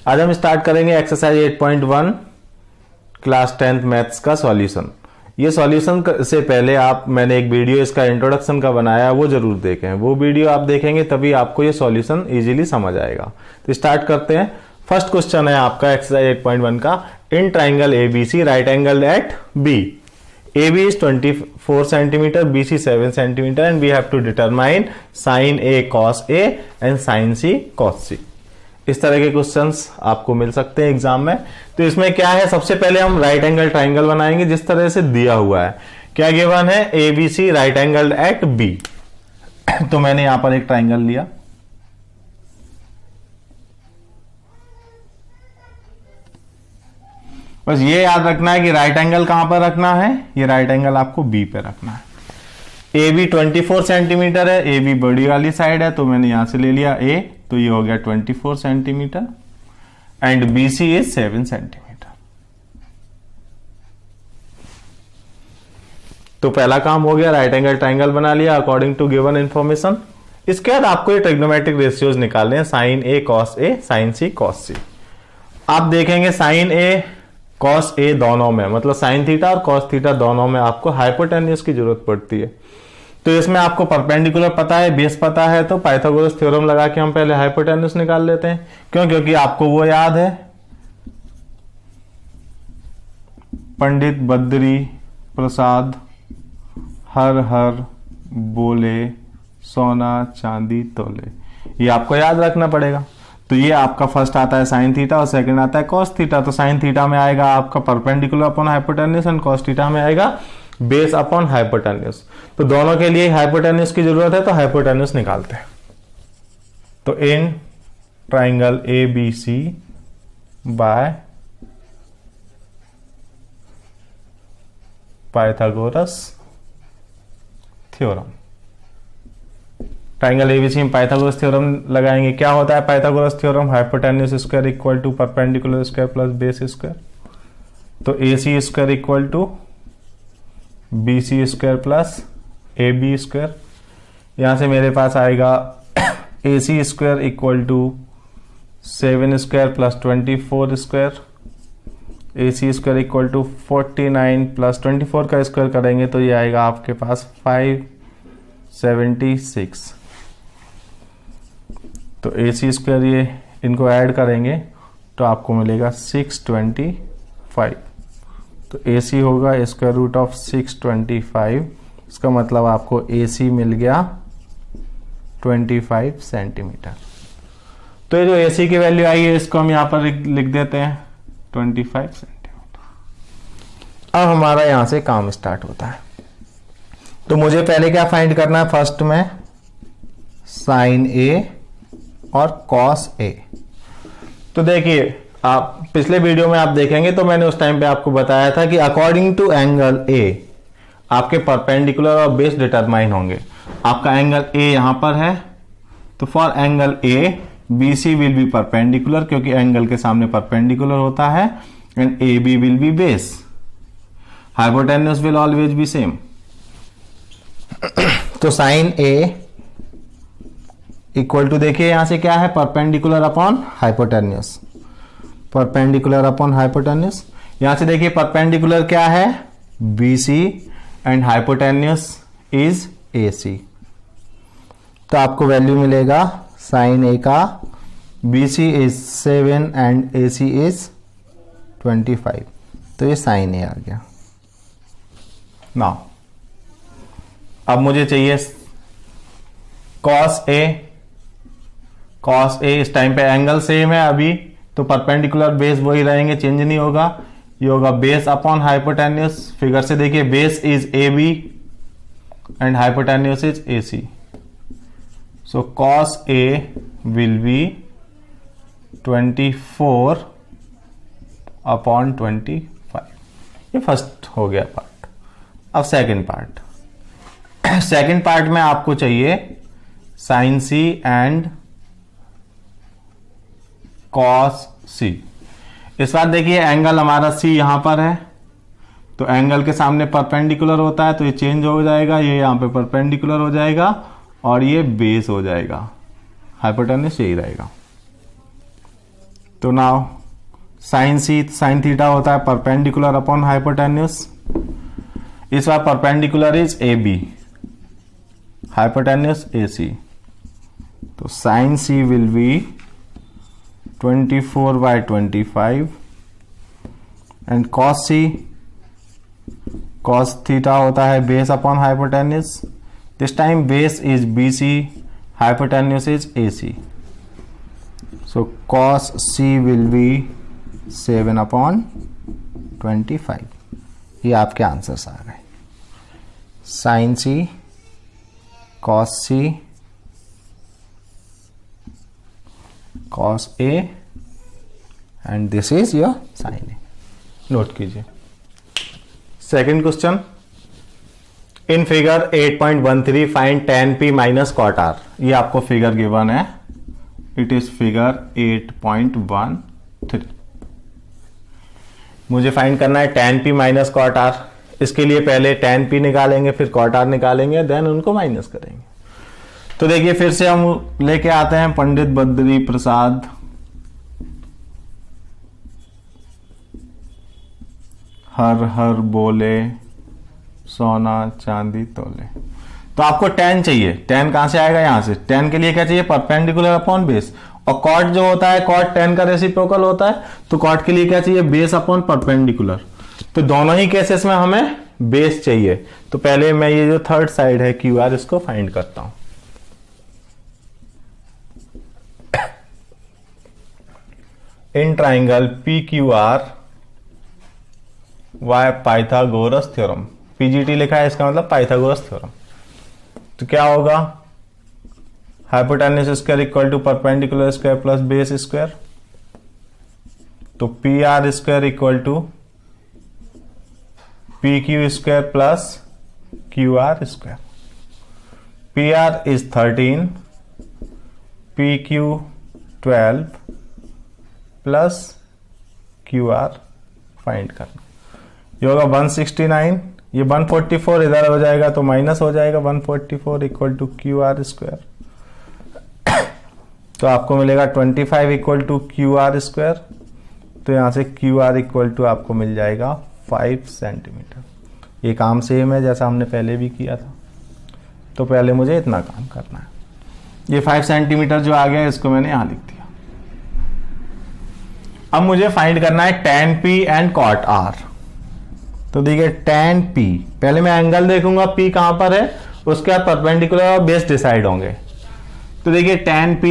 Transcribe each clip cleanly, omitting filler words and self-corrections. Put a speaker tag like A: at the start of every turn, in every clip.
A: आज हम स्टार्ट करेंगे एक्सरसाइज 8.1 क्लास 10th मैथ्स का सॉल्यूशन। ये सॉल्यूशन से पहले मैंने एक वीडियो इसका इंट्रोडक्शन का बनाया, वो जरूर देखें। वो वीडियो आप देखेंगे तभी आपको ये सॉल्यूशन इजीली समझ आएगा। तो स्टार्ट करते हैं। फर्स्ट क्वेश्चन है आपका एक्सरसाइज 8.1 का, in triangle ABC right angle at B, AB is 24 centimeter, BC 7 centimeter, and we have to determine sin A cos A and sin C cos C। इस तरह के क्वेश्चंस आपको मिल सकते हैं एग्जाम में। तो इसमें क्या है, सबसे पहले हम राइट एंगल ट्राइंगल बनाएंगे जिस तरह से दिया हुआ है। क्या गिवन है, ABC right angle at B। तो मैंने यहां पर एक ट्राइंगल लिया, बस ये याद रखना है कि राइट एंगल कहां पर रखना है, ये राइट एंगल आपको बी पे रखना है। AB 24 सेंटीमीटर है, AB बड़ी वाली साइड है, तो मैंने यहां से ले लिया A, तो ये हो गया 24 centimetre, and BC is 7 centimetre. तो पहला काम हो गया, राइट एंगल ट्राइंगल बना लिया अकॉर्डिंग टू गिवन इंफॉर्मेशन। इसके बाद आपको ये ट्रिग्नोमेट्रिक रेशियोज निकालने हैं, sine A cos A, sine C cos C। आप देखेंगे साइन A cos A दोनों में, मतलब साइन थीटा और cos थीटा दोनों में आपको हाइपोटेन्यूज की जरूरत पड़ती है। तो इसमें आपको परपेंडिकुलर पता है, बेस पता है, तो पाइथागोरस थ्योरम लगा के हम पहले हाइपोटेन्यूज निकाल लेते हैं। क्यों? क्योंकि आपको वो याद है, पंडित बद्री प्रसाद हर हर बोले सोना चांदी तोले, ये आपको याद रखना पड़ेगा। तो ये आपका फर्स्ट आता है साइन थीटा और सेकंड आता है कॉस थीटा। तो साइन थीटा में आएगा आपका perpendicular upon hypotenuse and cos theta में आएगा बेस अपॉन हाइपोटेन्यूज। तो दोनों के लिए हाइपोटेन्यूज की जरूरत है, तो हाइपोटेन्यूज निकालते हैं। तो in triangle ABC by Pythagoras theorem, triangle ABC में पाइथागोरस थ्योरम लगाएंगे। क्या होता है Pythagoras theorem, hypotenuse square equal to perpendicular square plus base square. तो AC square equal to BC square plus AB square. यहां से मेरे पास आएगा AC square equal to 7 square plus 24 square, AC square equal to 49 plus 24 का square करेंगे तो ये आएगा आपके पास 576। तो AC स्क्वायर ये इनको ऐड करेंगे तो आपको मिलेगा 625। तो AC होगा स्क्वायर रूट ऑफ 625, इसका मतलब आपको AC मिल गया 25 सेंटीमीटर। तो ये जो AC की वैल्यू आई है इसको हम यहां पर लिख देते हैं 25 सेंटीमीटर। अब हमारा यहां से काम स्टार्ट होता है। तो मुझे पहले क्या फाइंड करना है, फर्स्ट में साइन A और कॉस A। तो देखिए, आप पिछले वीडियो में आप देखेंगे तो मैंने उस टाइम पे आपको बताया था कि अकॉर्डिंग टू एंगल A आपके परपेंडिकुलर और बेस डिटरमाइन होंगे। आपका एंगल A यहां पर है, तो for angle A BC will be perpendicular, क्योंकि एंगल के सामने परपेंडिकुलर होता है, and AB will be base. Hypotenuse will always be same. तो साइन A इक्वल टू, देखिए यहां से क्या है, perpendicular upon hypotenuse, perpendicular upon hypotenuse. यहां से देखिए परपेंडिकुलर क्या है, BC, and hypotenuse is AC। तो आपको वैल्यू मिलेगा साइन A का, BC is 7 and AC is 25। तो ये साइन A आ गया। नाउ अब मुझे चाहिए कॉस A। कॉस A इस टाइम पे एंगल सेम है अभी, तो परपेंडिकुलर बेस वही रहेंगे, चेंज नहीं होगा। ये होगा बेस अपॉन हाइपोटेन्यूज। फिगर से देखिए base is AB and hypotenuse is AC। So cos A will B 24 upon 25। ये फर्स्ट हो गया पार्ट। अब सेकंड पार्ट। सेकंड पार्ट में आपको चाहिए sine C and cos C। इस बार देखिए एंगल हमारा C यहां पर है, तो एंगल के सामने परपेंडिकुलर होता है, तो ये चेंज हो जाएगा, ये यहां पे परपेंडिकुलर हो जाएगा और ये बेस हो जाएगा, हाइपोटेन्यूज यही रहेगा। तो नाउ साइन थीटा होता है परपेंडिकुलर अपॉन हाइपोटेन्यूस। इस बार perpendicular is A B, hypotenuse A C. तो sine C will be 24/25 and cos C, cos theta होता है base upon hypotenuse. This time base is B C, hypotenuse is AC. So cos C will be 7/25. ये आपके answers आ गए, sin C, cos C, cos A and this is your sin A. Note कीजिए। Second question, in figure 8.13 find tan P minus cot R। ये आपको figure given है, it is figure 8.13। मुझे find करना है tan P minus cot R। इसके लिए पहले tan P निकालेंगे, फिर cot R निकालेंगे, देन उनको माइनस करेंगे। तो देखिए फिर से हम लेके आते हैं पंडित बद्री प्रसाद, हर हर बोले सोना चांदी तोले। तो आपको tan चाहिए, tan कहां से आएगा, यहां से। tan के लिए क्या चाहिए, परपेंडिकुलर अपॉन बेस। और cot जो होता है, cot tan का रेसिप्रोकल होता है, तो cot के लिए क्या चाहिए, बेस अपॉन परपेंडिकुलर। तो दोनों ही केसेस में हमें बेस चाहिए। तो पहले मैं ये जो थर्ड साइड है QR, इसको फाइंड करता हूं। In triangle PQR by Pythagoras theorem, PGT लिखा है, इसका मतलब पाइथागोरस थ्योरम। तो क्या होगा, hypotenuse square equal to perpendicular square plus base square. तो PR square equal to PQ square plus QR square. PR is 13, PQ 12 plus QR find करना। ये होगा 169, ये 144 इधर हो जाएगा तो माइनस हो जाएगा 144 इक्वल टू QR स्क्वायर। तो आपको मिलेगा 25 इक्वल टू QR स्क्वायर। तो यहां से QR इक्वल टू आपको मिल जाएगा 5 सेंटीमीटर। ये काम सेम है जैसा हमने पहले भी किया था। तो पहले मुझे इतना काम करना है। ये 5 सेंटीमीटर जो आ गया, इसको मैंने यहां लिख दिया। अब मुझे फाइंड करना है tan P and cot R। तो देखिए tan P, पहले मैं एंगल देखूंगा P कहां पर है, उसके बाद परपेंडिकुलर और बेस डिसाइड होंगे। तो देखिए tan P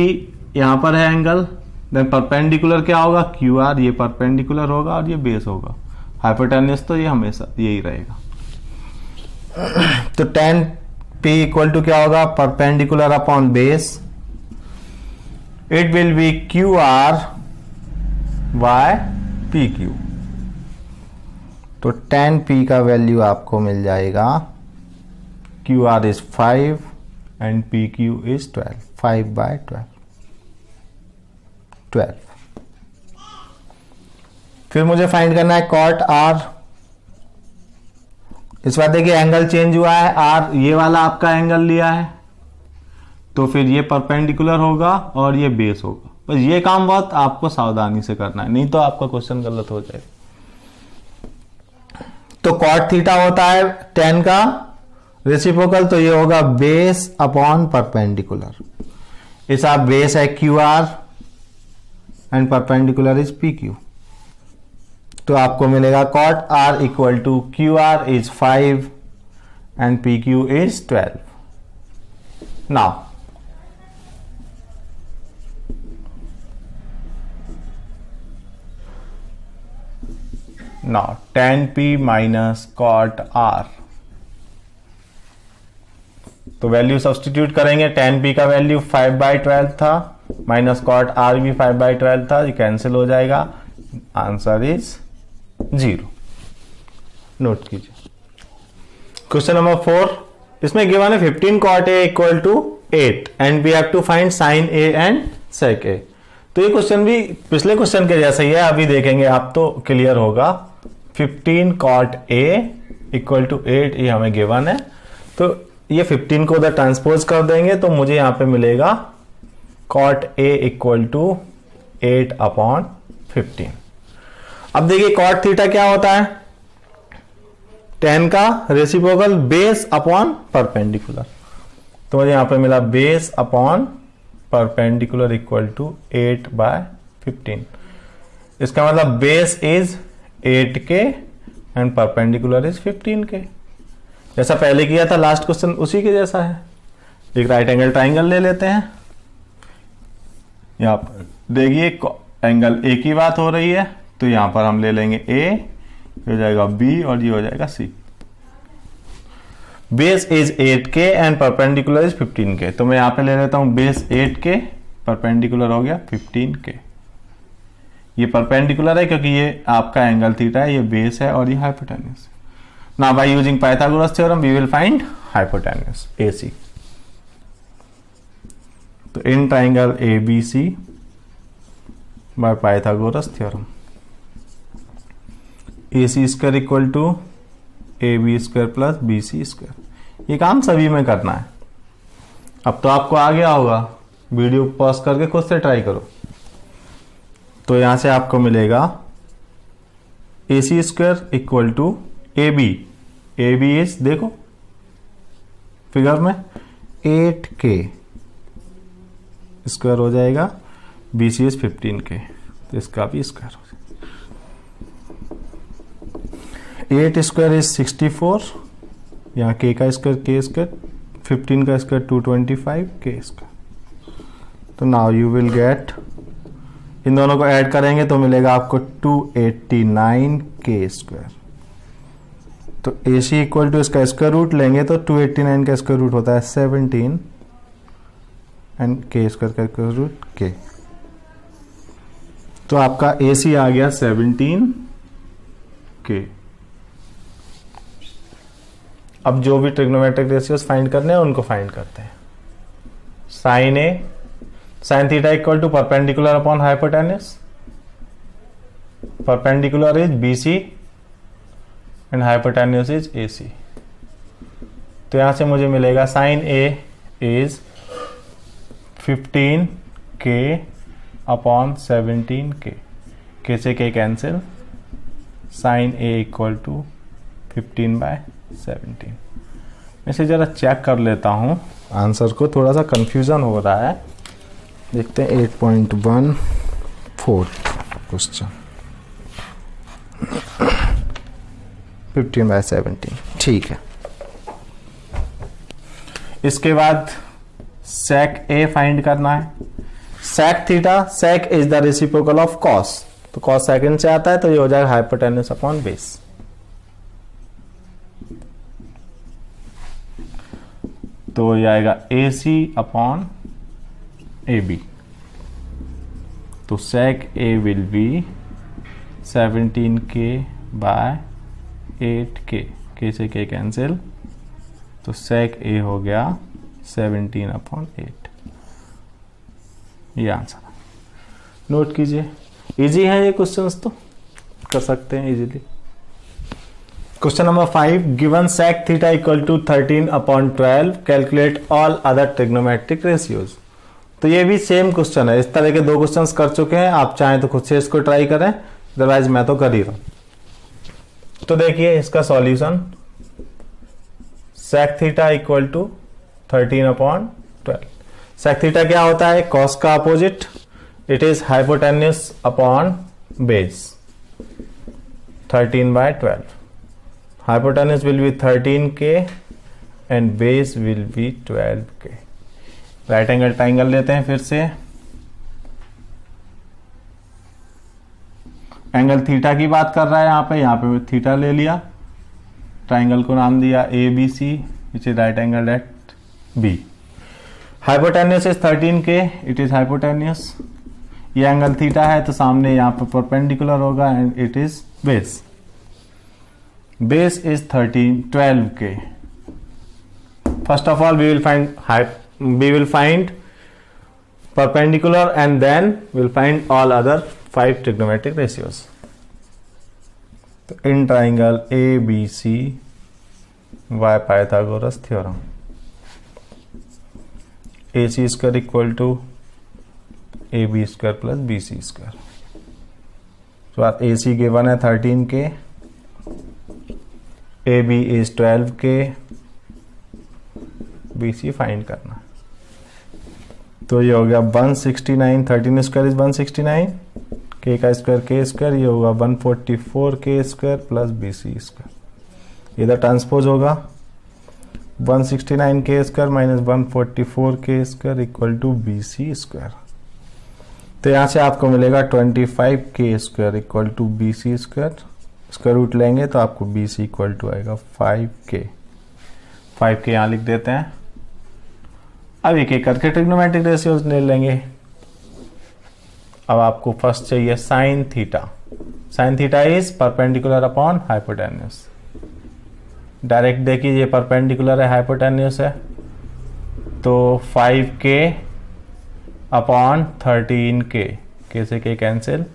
A: यहां पर है एंगल, देन परपेंडिकुलर क्या होगा, QR, ये परपेंडिकुलर होगा और ये बेस होगा। हाइपोटेन्यूस तो ये हमेशा यही रहेगा। तो tan P इक्वल टू क्या होगा, perpendicular upon base, it will be QR by PQ। तो tan P का वैल्यू आपको मिल जाएगा, QR is 5 and PQ is 12, 5/12। फिर मुझे फाइंड करना है cot R। इस बार देखिए एंगल चेंज हुआ है, R ये वाला आपका एंगल लिया है, तो फिर ये परपेंडिकुलर होगा और ये बेस होगा। बस ये काम बहुत आपको सावधानी से करना है, नहीं तो आपका क्वेश्चन गलत हो जाएगा। तो cot थीटा होता है tan का रेसिप्रोकल, तो ये होगा बेस अपॉन परपेंडिकुलर। इस आप बेस है QR and perpendicular is PQ। तो आपको मिलेगा cot R equal to QR is 5 and PQ is 12। Now tan P minus cot R। तो वैल्यू सब्सटीट्यूट करेंगे। tan P का वैल्यू 5/12 था, माइनस cot R भी 5/12 था, ये कैंसिल हो जाएगा। Answer is 0। नोट कीजिए। क्वेश्चन नंबर 4, इसमें गिवन है 15 cot A equal to 8 and we have to find sin A and sec A। तो ये क्वेश्चन भी पिछले क्वेश्चन के जैसा ही है, अभी देखेंगे आप तो क्लियर होगा। 15 cot A इक्वल टू 8 ये हमें गिवन है, तो ये 15 को उधर ट्रांसपोज कर देंगे तो मुझे यहां पे मिलेगा cot A इक्वल टू 8/8। 15। अब देखिए कॉट थीटा क्या होता है, tan का रेसिप्रोकल बेस अपॉन परपेंडिकुलर। तो मुझे यहां पे मिला base upon perpendicular equal to 8/15। इसका मतलब base is 8k and perpendicular is 15k। जैसा पहले किया था लास्ट क्वेश्चन उसी के जैसा है। एक राइट एंगल ट्राइंगल ले लेते हैं। यहां पर देखिए एंगल ए की बात हो रही है, तो यहां पर हम ले लेंगे ए, हो जाएगा बी और ये हो जाएगा सी। Base is 8k and perpendicular is 15k। तो मैं यहां पे ले लेता हूं बेस 8k, परपेंडिकुलर हो गया 15k। ये परपेंडिकुलर है क्योंकि ये आपका एंगल थीटा है, ये बेस है और ये हाइपोटेन्यूस है। Now by using Pythagoras theorem we will find hypotenuse AC। तो in triangle ABC by Pythagoras theorem AC square equal to AB square plus BC square. ये काम सभी में करना है। अब तो आपको आ गया होगा, वीडियो पॉज करके खुद से ट्राई करो। तो यहां से आपको मिलेगा AC square equal to AB is देखो फिगर में 8k स्क्वायर हो जाएगा, BC इज 15k, तो इसका भी स्क्वायर हो जाएगा। 8 स्क्वायर इज 64, यहाँ k का स्क्वायर k स्क्वायर, 15 का स्क्वायर 225 k स्क्वायर। तो नाउ यू विल गेट, इन दोनों को ऐड करेंगे तो मिलेगा आपको 289 k स्क्वायर। तो AC इक्वल टू इसका स्क्वायर रूट लेंगे तो 289 का स्क्वायर रूट होता है 17 एंड k स्क्वायर का स्क्वायर रूट k। तो आपका AC आ गया 17k। अब जो भी ट्रिग्नोमेट्रिक रेशियोज फाइंड करने हैं उनको फाइंड करते हैं। Sine theta equal to perpendicular upon hypotenuse. Perpendicular is BC and hypotenuse is AC। तो यहां से मुझे मिलेगा sine A is 15k upon 17k। k से k cancel, sine A equal to 15/17। मैं इसे जरा चेक कर लेता हूं, आंसर को थोड़ा सा कंफ्यूजन हो रहा है। देखते हैं 8.14 क्वेश्चन 15/17। ठीक है, इसके बाद sec A फाइंड करना है। sec theta, sec is the reciprocal of cos, तो cos सेकंड से आता है तो ये हो जाएगा हाइपोटेन्यूस अपॉन बेस। तो ये आएगा AC अपॉन AB। तो sec A will be 17k by 8k, k से k कैंसिल, तो sec A हो गया 17/8। ये आंसर नोट कीजिए। इजी है ये क्वेश्चंस, तो कर सकते हैं easily. Question number 5, given sec theta equal to 13/12, calculate all other trigonometric ratios. तो ये भी सेम क्वेश्चन है। इस तरह के 2 क्वेश्चंस कर चुके हैं, आप चाहें तो खुद से इसको ट्राई करें, अदरवाइज मैं तो कर ही रहा हूं। तो देखिए इसका solution, sec theta equal to 13/12। sec theta क्या होता है, cos का opposite, it is hypotenuse upon base 13/12। Hypotenuse will be 13k and base will be 12k। Right angle triangle लेते हैं फिर से। एंगल थीटा की बात कर रहा है यहाँ पे थीटा ले लिया, ट्राइंगल को नाम दिया ABC, which is right angle at B। Hypotenuse is 13k, it is hypotenuse. ये एंगल थीटा है तो सामने यहाँ पे परपेंडिकुलर होगा and it is base. Base is 12k. First of all, we will find perpendicular and then we'll find all other 5 trigonometric ratios. So in triangle ABC by Pythagoras theorem, AC square equal to AB square plus BC square. उसके बाद AC given है 13 के, AB is 12 के, BC find करना। तो ये हो गया 169, 13 स्क्वायर इज 169, K का स्क्वायर K स्क्वायर, ये होगा 144 K square plus BC square. इधर ट्रांसपोज होगा 169 K square minus 144 K square equal to BC square. तो यहाँ से आपको मिलेगा 25 K square equal to BC square. Square root लेंगे तो आपको BC इक्वल टू आएगा 5K। 5K यहाँ लिख देते हैं। अब एक एक करके ट्रिग्नोमेट्रिक रेशियोज ले लेंगे। अब आपको फर्स्ट चाहिए sign theta. Sign theta is perpendicular upon hypotenuse. Direct देखिए ये परपेंडिकुलर है, हाइपोटेन्यूज है, तो 5K अपॉन 13K, K से K कैंसिल,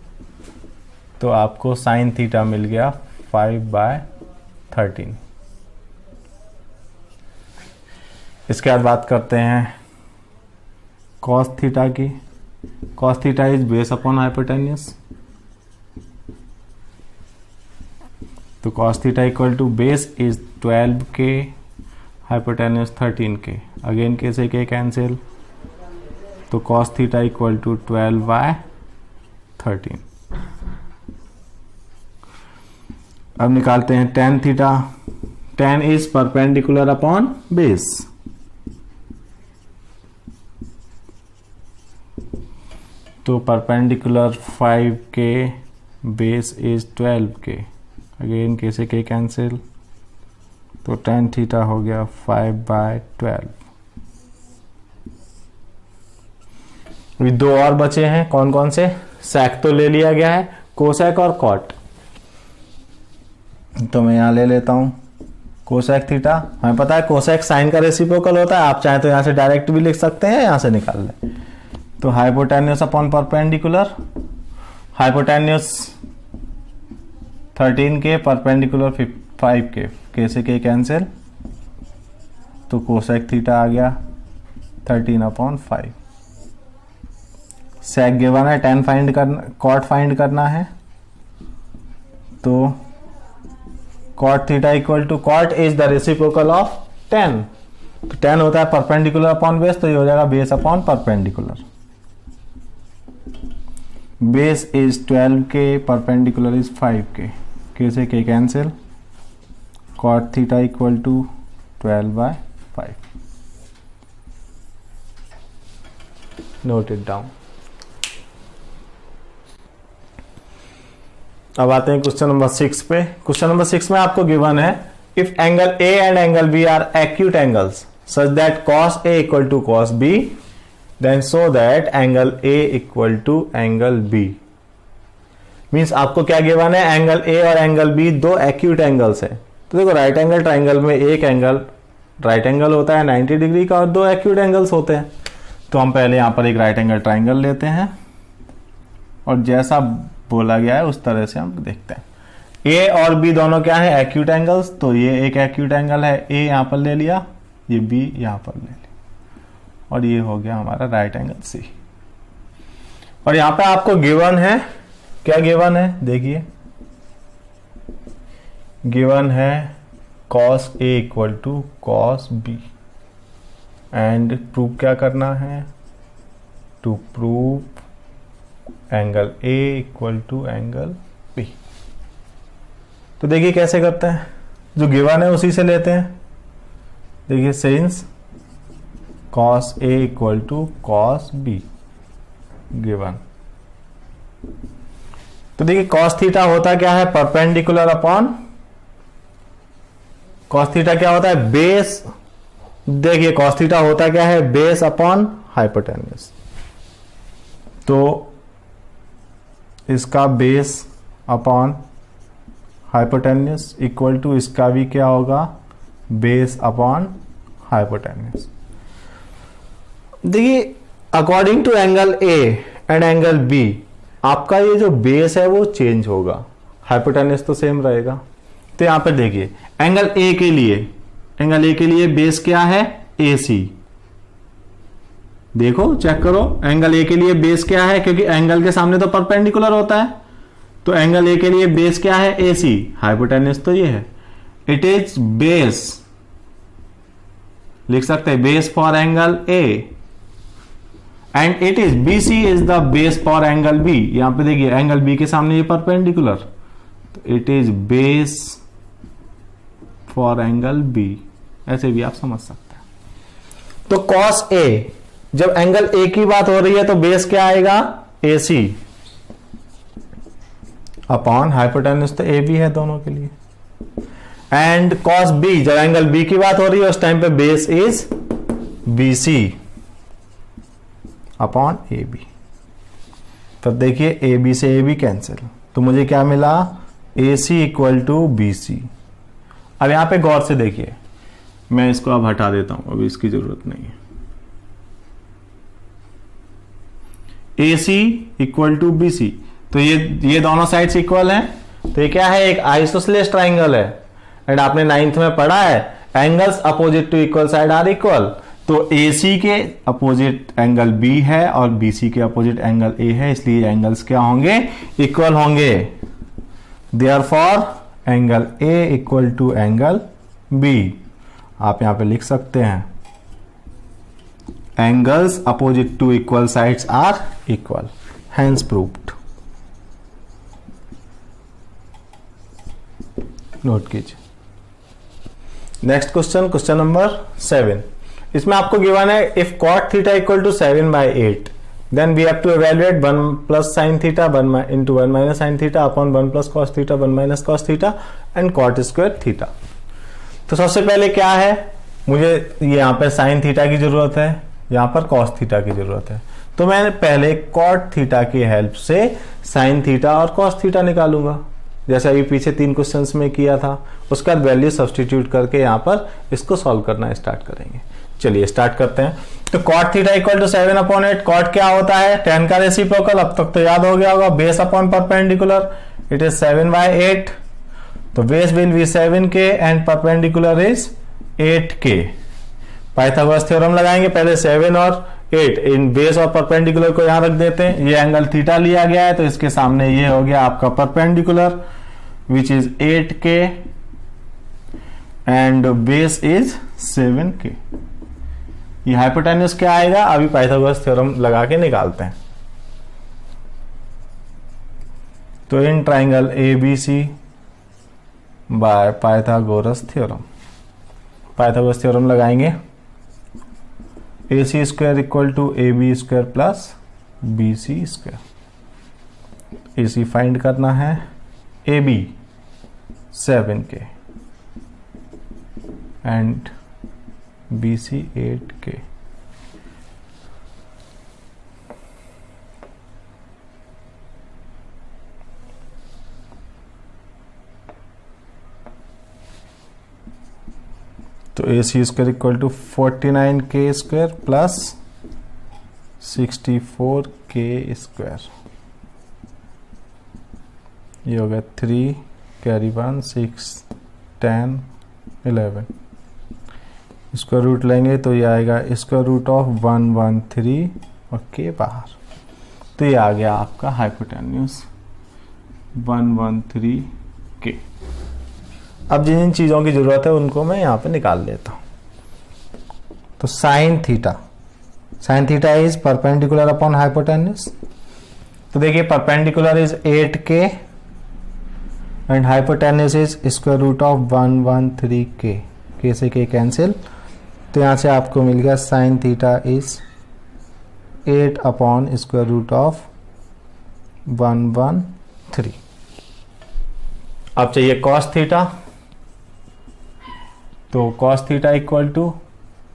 A: तो आपको साइन थीटा मिल गया 5/13। इसके बाद बात करते हैं कॉस थीटा की। Cos theta is base upon hypotenuse, तो cos theta equal to base is 12K, hypotenuse 13K, again K से K कैंसिल, तो कॉस थीटा इक्वल टू 12/13। अब निकालते हैं tan theta. Tan is perpendicular upon base, तो perpendicular 5K, base is 12K, again K से K cancel, तो tan theta हो गया 5/12। अभी दो और बचे हैं, कौन कौन से? सेक तो ले लिया गया है, कोसेक और कॉट। तो मैं यहां ले लेता हूं कोसेक थीटा। हमें पता है कोसेक साइन का रेसिप्रोकल होता है, आप चाहें तो यहां से डायरेक्ट भी लिख सकते हैं, यहां से निकाल लें। तो hypotenuse upon perpendicular, hypotenuse 13K, perpendicular 5K, K से K कैंसिल, तो कोसेक थीटा आ गया 13/5। सेक गिवन है, टेन फाइंड करना, कॉट फाइंड करना है, तो cot theta equal to, cot is the reciprocal of tan, तो टेन होता है परपेंडिकुलर अपॉन बेस, तो ये हो जाएगा base upon perpendicular. Base is 12K, perpendicular is 5K, K से K cancel, cot theta equal to 12/5। Note it down. अब आते हैं क्वेश्चन नंबर 6 पे। क्वेश्चन नंबर 6 में आपको गिवन है, if angle A and angle B are acute angles such that cos A equal to cos B, then so that angle A equal to angle B। Means आपको क्या given है, angle A और angle B दो acute angles है। तो देखो right angle triangle में एक एंगल राइट एंगल होता है 90 डिग्री का और दो एक्यूट एंगल्स होते हैं। तो हम पहले यहां पर एक राइट एंगल ट्राइंगल लेते हैं और जैसा बोला गया है उस तरह से हम देखते हैं। A और B दोनों क्या है, एक्यूट एंगल्स, तो ये एक एक्यूट एंगल है, A यहां पर ले लिया, ये B यहां पर ले लिया, और ये हो गया हमारा राइट एंगल C। और यहां पे आपको गिवन है, क्या गिवन है देखिए, गिवन है cos A equal to cos B, and prove क्या करना है, to prove angle A equal to angle B। तो देखिए कैसे करते हैं, जो गिवन है उसी से लेते हैं। देखिए since cos A equal to cos B given, तो देखिए cos थीटा होता क्या है, परपेंडिकुलर अपॉन, cos थीटा क्या होता है, बेस। देखिए cos थीटा होता क्या है, बेस अपॉन हाइपोटेन्यूज, तो इसका base upon hypotenuse equal to इसका भी क्या होगा, बेस अपॉन हाइपोटेन्यूज। देखिए according to angle A and angle B आपका ये जो बेस है वो चेंज होगा, हाइपोटेन्यूज तो सेम रहेगा। तो यहां पर देखिए एंगल A के लिए, एंगल A के लिए बेस क्या है, AC। देखो चेक करो, एंगल A के लिए बेस क्या है, क्योंकि एंगल के सामने तो परपेंडिकुलर होता है, तो एंगल ए के लिए बेस क्या है? ए सी। हाइपोटेन्यूज तो ये है, इट इज बेस, लिख सकते हैं base for angle A, and it is B C is the base for angle B. यहां पे देखिए एंगल बी के सामने ये परपेंडिकुलर, तो it is base for angle B, ऐसे भी आप समझ सकते हैं। तो कॉस ए, जब एंगल ए की बात हो रही है तो बेस क्या आएगा? ए सी अपॉन हाइपोटेन्यूज तो ए बी है दोनों के लिए, एंड कॉस बी, जब एंगल बी की बात हो रही है उस टाइम पे base is B C upon A B. तब देखिए ए बी से ए बी कैंसिल, तो मुझे क्या मिला? ए सी इक्वल टू बी सी। अब यहां पे गौर से देखिए, मैं इसको अब हटा देता हूं, अभी इसकी जरूरत नहीं है। ए सी इक्वल टू बी सी, तो ये दोनों साइड्स इक्वल हैं, तो ये क्या है? एक आइसोसेलेस ट्राइंगल है, एंड आपने 9th में पढ़ा है angles opposite to equal side are equal. तो AC के अपोजिट एंगल B है और BC के अपोजिट एंगल A है, इसलिए एंगल्स क्या होंगे? इक्वल होंगे। Therefore angle A equal to angle B। आप यहां पे लिख सकते हैं angles opposite to equal sides are equal, hence proved. Note कीजिए। Next question, question number 7। इसमें आपको गिवन है if cot theta equal to 7/8 then we have to evaluate 1 plus sine theta 1 into 1 minus sine theta upon 1 plus cos theta 1 minus cos theta and cot square theta. तो सबसे पहले क्या है, मुझे यहां पर साइन थीटा की जरूरत है, यहां पर कॉस थीटा की जरूरत है, तो मैं पहले कॉट थीटा की हेल्प से साइन थीटा और कॉस थीटा निकालूंगा, जैसे अभी पीछे 3 क्वेश्चंस में किया था। उसका वैल्यू सब्सटीट्यूट करके यहां पर इसको सॉल्व करना स्टार्ट करेंगे। चलिए स्टार्ट करते हैं। तो cot theta equal to 7/8, cot क्या होता है? tan का रेसिप्रोकल, अब तक तो याद हो गया होगा, base upon perpendicular, it is 7/8, तो base will be 7k and perpendicular is 8k। Pythagoras theorem लगाएंगे, पहले 7 और 8 इन बेस और परपेंडिकुलर को यहां रख देते हैं। ये एंगल थीटा लिया गया है, तो इसके सामने ये हो गया आपका perpendicular which is 8k and base is 7k। ये हाइपोटेन्यूज क्या आएगा? अभी पाइथागोरस थ्योरम लगा के निकालते हैं। तो in triangle ABC by Pythagoras theorem, Pythagoras theorem लगाएंगे, AC square equal to AB square plus BC square. AC find करना है, AB 7k and BC 8k। तो AC square equal to 49k square plus 64k square, ये हो गया 3 carry 1 6 10 11। Square root लेंगे तो ये आएगा स्क्वायर रूट ऑफ 113 और के बाहर, तो ये आ गया आपका हाइपोटेन्यूज 113k। अब जिन जिन चीजों की जरूरत है उनको मैं यहां पे निकाल लेता हूं। तो sine theta is perpendicular upon hypotenuse, तो देखिए perpendicular is 8k and hypotenuse is square root of 113k, के से के कैंसिल, तो यहां से आपको मिल गया sine theta is 8 upon square root of 113। अब चाहिए कॉस थीटा, तो cos theta equal to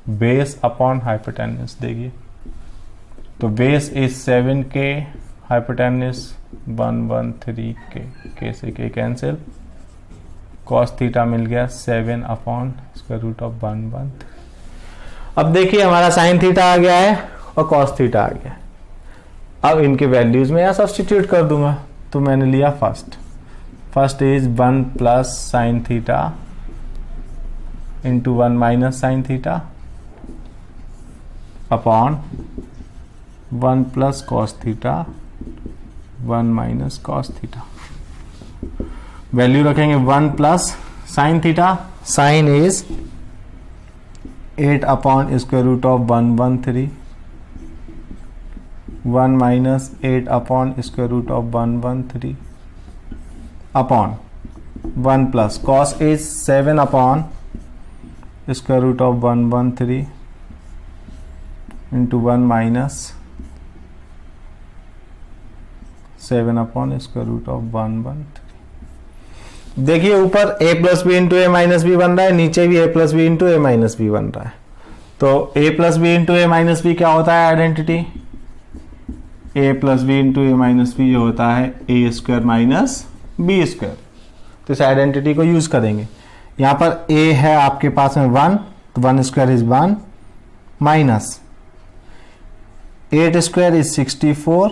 A: base upon hypotenuse, देखिए तो base is 7k, hypotenuse 113k, के से के कैंसिल, कॉस थीटा मिल गया 7 अपॉन स्क्वायर रूट ऑफ 113। अब देखिए हमारा साइन थीटा आ गया है और कॉस थीटा आ गया है। अब इनके वैल्यूज में यहां सब्सटीट्यूट कर दूंगा, तो मैंने लिया first is 1 plus sine theta into 1 minus sine theta upon 1 plus cos theta 1 minus cos theta. Value रखेंगे 1 plus sine theta, sine is 8 upon square root of 113, 1 minus 8 upon square root of 113 upon 1 plus cos is 7 upon square root of 113 into 1 minus 7 upon square root of 113। देखिए ऊपर a plus B into A minus B बन रहा है, नीचे भी a plus B into A minus B बन रहा है। तो a plus B into A minus B क्या होता है identity, a plus B into A minus B होता है A square minus B square. तो इस आइडेंटिटी को यूज करेंगे। यहां पर a है आपके पास में 1, तो 1 square is 1 minus 8 square is 64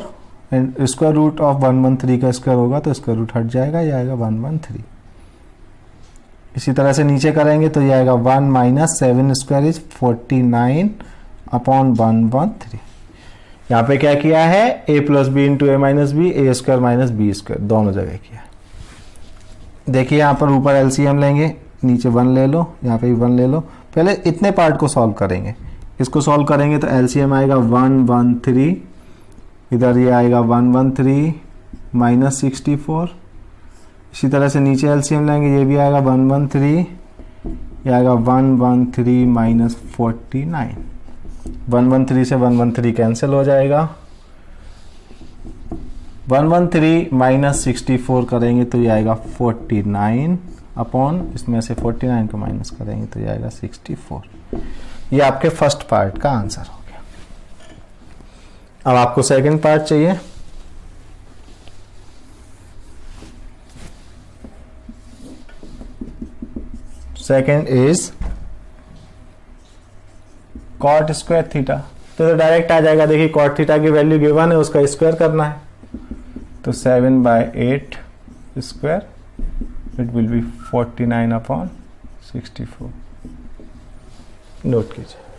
A: and square root of 113 का स्क्वायर होगा तो स्क्वायर रूट हट जाएगा, ये आएगा 113। इसी तरह से नीचे करेंगे तो ये आएगा 1 माइनस 7 स्क्वायर इज 49 अपॉन 113। यहाँ पे क्या किया है, a plus B into A minus B, A square minus B square दोनों जगह किया। देखिए यहाँ पर ऊपर एलसीएम लेंगे, नीचे 1 ले लो, यहाँ पे भी 1 ले लो। पहले इतने पार्ट को सॉल्व करेंगे, इसको सॉल्व करेंगे तो एलसीएम आएगा 113, इधर ये आएगा 113 माइनस 64। इसी तरह से नीचे एलसीएम लेंगे, ये भी आएगा 113, ये आएगा 113 माइनस 49। 113 से 113 कैंसिल हो जाएगा। 113 माइनस 64 करेंगे तो ये आएगा 49 अपॉन, इसमें से 49 को माइनस करेंगे तो ये आएगा 64। ये आपके फर्स्ट पार्ट का आंसर हो गया। अब आपको सेकंड पार्ट चाहिए। Second is cot square theta. तो डायरेक्ट आ जाएगा, देखिए कॉट थीटा की वैल्यू गिवन है, उसका स्क्वायर करना है। तो 7/8 square it will be 49 upon 64। Note कीजिए।